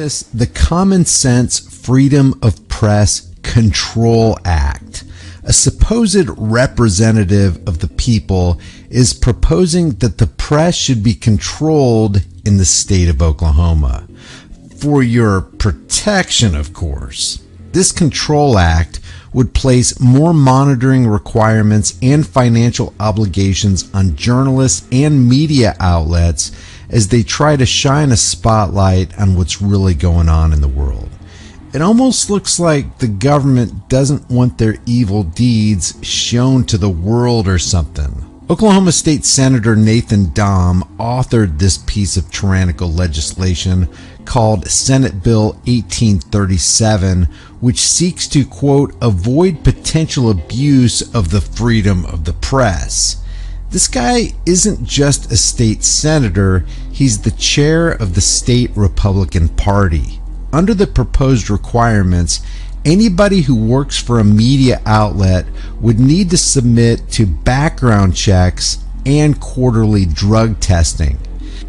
this? The Common Sense Freedom of Press Control Act. A supposed representative of the people is proposing that the press should be controlled in the state of Oklahoma. For your protection, of course. This Control Act would place more monitoring requirements and financial obligations on journalists and media outlets as they try to shine a spotlight on what's really going on in the world. It almost looks like the government doesn't want their evil deeds shown to the world or something. Oklahoma State Senator Nathan Dahm authored this piece of tyrannical legislation called Senate Bill 1837, which seeks to, quote, avoid potential abuse of the freedom of the press. This guy isn't just a state senator, he's the chair of the state Republican Party. Under the proposed requirements, anybody who works for a media outlet would need to submit to background checks and quarterly drug testing.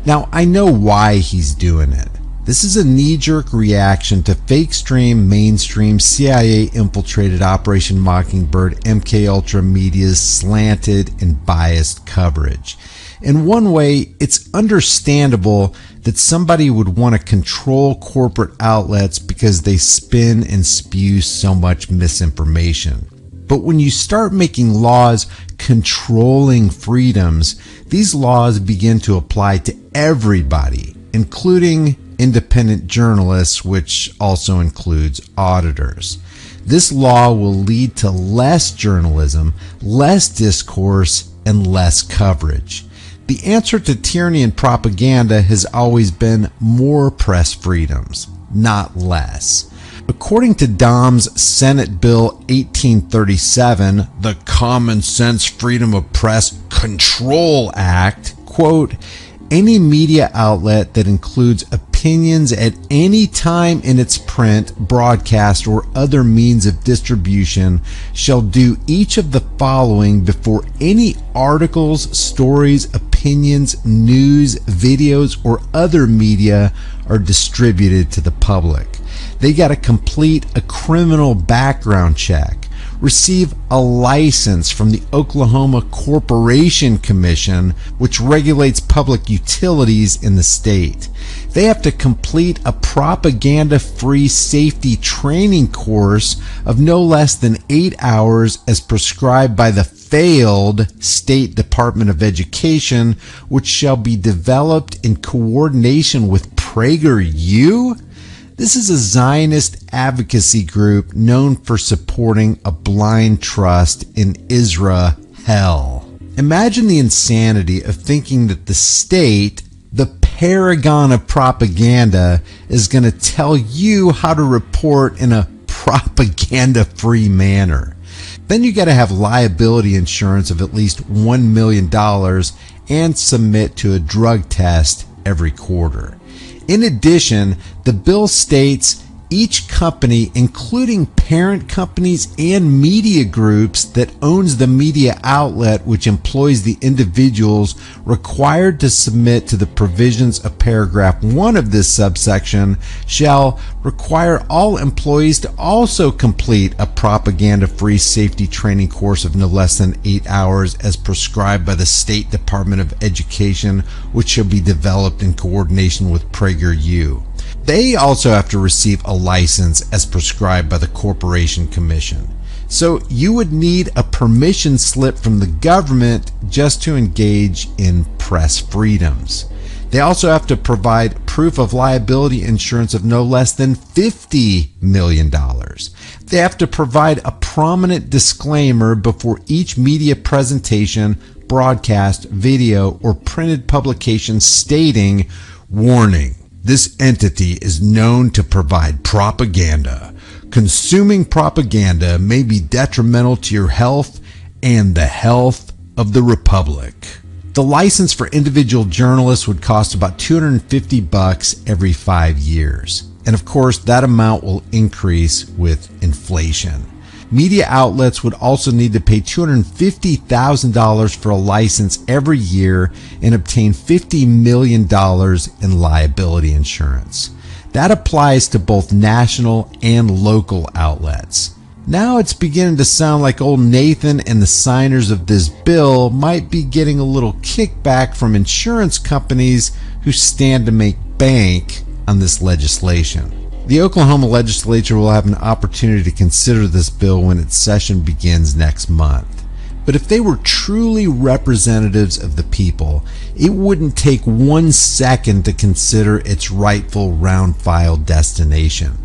Now, I know why he's doing it. This is a knee-jerk reaction to fake stream, mainstream, CIA-infiltrated Operation Mockingbird, MKUltra media's slanted and biased coverage. In one way, it's understandable that somebody would want to control corporate outlets because they spin and spew so much misinformation. But when you start making laws controlling freedoms, these laws begin to apply to everybody, including independent journalists, which also includes auditors. This law will lead to less journalism, less discourse, and less coverage. The answer to tyranny and propaganda has always been more press freedoms, not less. According to Dahm's Senate Bill 1837, the Common Sense Freedom of Press Control Act, quote, any media outlet that includes opinions at any time in its print, broadcast, or other means of distribution shall do each of the following before any articles, stories, opinions, news, videos, or other media are distributed to the public. They got to complete a criminal background check, receive a license from the Oklahoma Corporation Commission, which regulates public utilities in the state. They have to complete a propaganda-free safety training course of no less than 8 hours as prescribed by the failed State Department of Education, which shall be developed in coordination with PragerU. This is a Zionist advocacy group known for supporting a blind trust in Israel. Imagine the insanity of thinking that the state, the paragon of propaganda, is going to tell you how to report in a propaganda-free manner. Then you got to have liability insurance of at least $1 million and submit to a drug test every quarter. In addition, the bill states each company, including parent companies and media groups that owns the media outlet which employs the individuals required to submit to the provisions of paragraph 1 of this subsection, shall require all employees to also complete a propaganda-free safety training course of no less than 8 hours as prescribed by the State Department of Education, which shall be developed in coordination with PragerU. They also have to receive a license as prescribed by the Corporation Commission. So you would need a permission slip from the government just to engage in press freedoms. They also have to provide proof of liability insurance of no less than $50 million. They have to provide a prominent disclaimer before each media presentation, broadcast, video, or printed publication stating, warning, this entity is known to provide propaganda. Consuming propaganda may be detrimental to your health and the health of the Republic. The license for individual journalists would cost about $250 every 5 years. And of course, that amount will increase with inflation. Media outlets would also need to pay $250,000 for a license every year and obtain $50 million in liability insurance. That applies to both national and local outlets. Now it's beginning to sound like old Nathan and the signers of this bill might be getting a little kickback from insurance companies who stand to make bank on this legislation. The Oklahoma legislature will have an opportunity to consider this bill when its session begins next month. But if they were truly representatives of the people, it wouldn't take 1 second to consider its rightful round-file destination.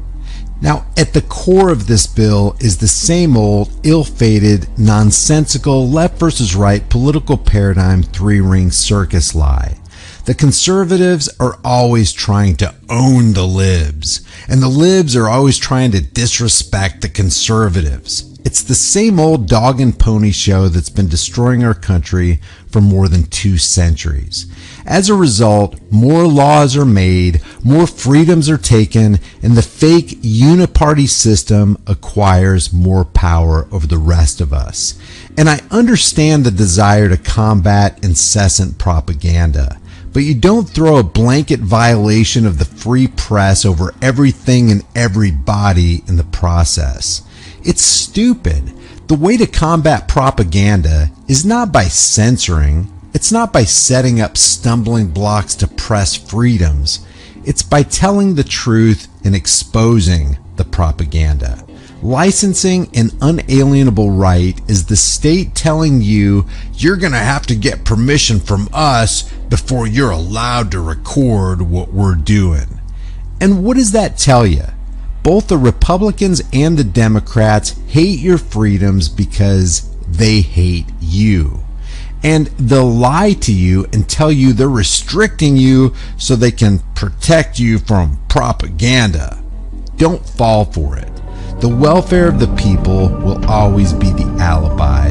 Now, at the core of this bill is the same old, ill-fated, nonsensical, left versus right political paradigm three-ring circus lie. The conservatives are always trying to own the libs, and the libs are always trying to disrespect the conservatives. It's the same old dog and pony show that's been destroying our country for more than 2 centuries. As a result, more laws are made, more freedoms are taken, and the fake uniparty system acquires more power over the rest of us. And I understand the desire to combat incessant propaganda, but you don't throw a blanket violation of the free press over everything and everybody in the process. It's stupid. The way to combat propaganda is not by censoring. It's not by setting up stumbling blocks to press freedoms. It's by telling the truth and exposing the propaganda. Licensing an unalienable right is the state telling you you're going to have to get permission from us before you're allowed to record what we're doing. And what does that tell you? Both the Republicans and the Democrats hate your freedoms because they hate you. And they'll lie to you and tell you they're restricting you so they can protect you from propaganda. Don't fall for it. The welfare of the people will always be the alibi